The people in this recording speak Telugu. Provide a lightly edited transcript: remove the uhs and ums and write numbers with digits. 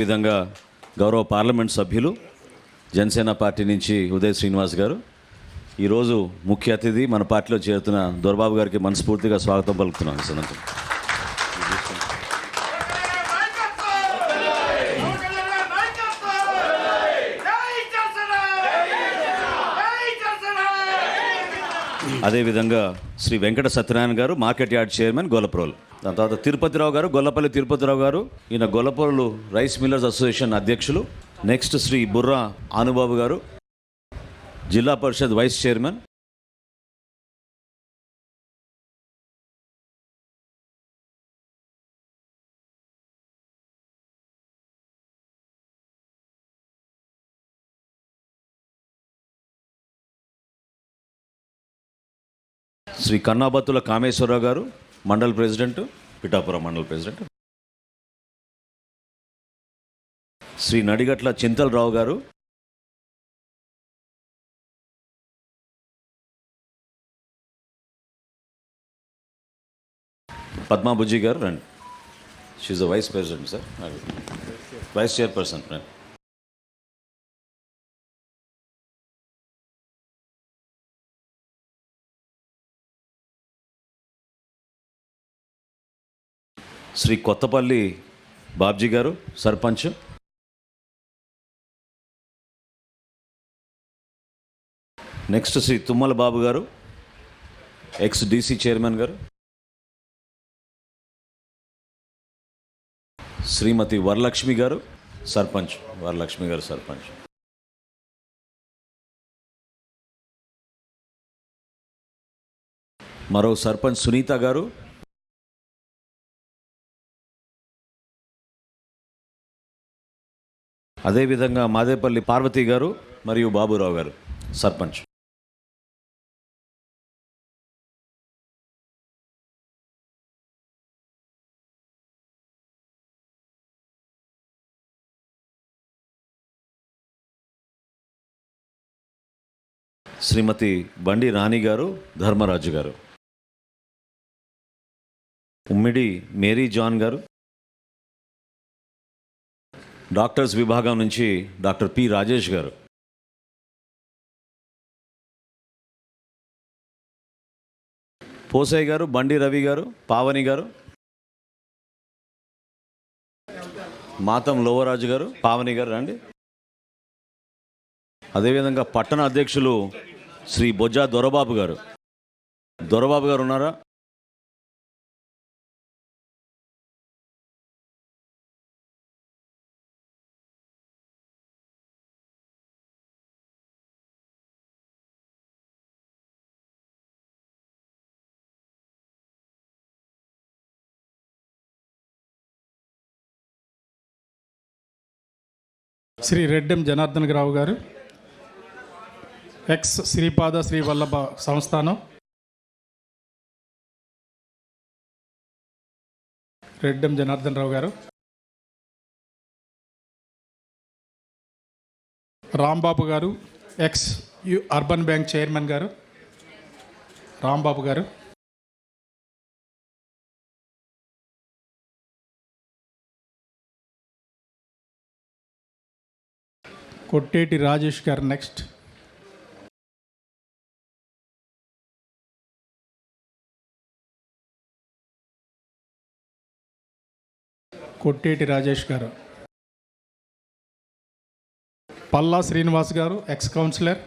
విధంగా గౌరవ పార్లమెంట్ సభ్యులు జనసేన పార్టీ నుంచి ఉదయ్ శ్రీనివాస్ గారు ఈరోజు ముఖ్య అతిథి మన పార్టీలో చేరుతున్న దొరబాబు గారికి మనస్ఫూర్తిగా స్వాగతం పలుకుతున్నాను. సనంతం అదేవిధంగా శ్రీ వెంకట సత్యనారాయణ గారు మార్కెట్ యార్డ్ చైర్మన్ గొల్లప్రోలు. దాని తర్వాత తిరుపతిరావు గారు, గొల్లపల్లి తిరుపతిరావు గారు, ఈయన గొల్లప్రోలు రైస్ మిల్లర్స్ అసోసియేషన్ అధ్యక్షులు. నెక్స్ట్ శ్రీ బుర్రా ఆనుబాబు గారు, జిల్లా పరిషత్ వైస్ చైర్మన్. శ్రీ కన్నాబత్తుల కామేశ్వరరావు గారు, మండల్ ప్రెసిడెంట్, పిఠాపురం మండల్ ప్రెసిడెంట్. శ్రీ నడిగట్ల చింతలరావు గారు, పద్మాబుజ్జి గారు రండి. She the vice president sir, vice chairperson రండి. శ్రీ కొత్తపల్లి బాబ్జీ గారు, సర్పంచ్. నెక్స్ట్ శ్రీ తుమ్మల బాబు గారు, ఎక్స్ డీసీ చైర్మన్ గారు. శ్రీమతి వరలక్ష్మి గారు, సర్పంచ్. వరలక్ష్మి గారు సర్పంచ్. మరో సర్పంచ్ సునీత గారు. అదేవిధంగా మాదేపల్లి పార్వతి గారు మరియు బాబురావు గారు సర్పంచ్. శ్రీమతి బండి రాణి గారు, ధర్మరాజు గారు. ఉమ్మిడి మేరీ జాన్ గారు. డాక్టర్స్ విభాగం నుంచి డాక్టర్ పి రాజేష్ గారు. పోసయ్య గారు, బండి రవి గారు, పావని గారు. మాతం లోవరాజు గారు, పావని గారు రండి. అదేవిధంగా పట్టణ అధ్యక్షులు శ్రీ బొజ్జా దొరబాబు గారు. దొరబాబు గారు ఉన్నారా? శ్రీ రెడ్డెం జనార్దన్ రావు గారు, ఎక్స్ శ్రీపాద శ్రీ వల్లభ సంస్థానం. రెడ్డెం జనార్దన్ రావు గారు. రాంబాబు గారు, ఎక్స్ అర్బన్ బ్యాంక్ చైర్మన్ గారు. రాంబాబు గారు. కొట్టేటి రాజేష్ గారు నెక్స్ట్. కొట్టేటి రాజేష్ గారు. పల్లా శ్రీనివాస్ గారు, ఎక్స్ కౌన్సిలర్.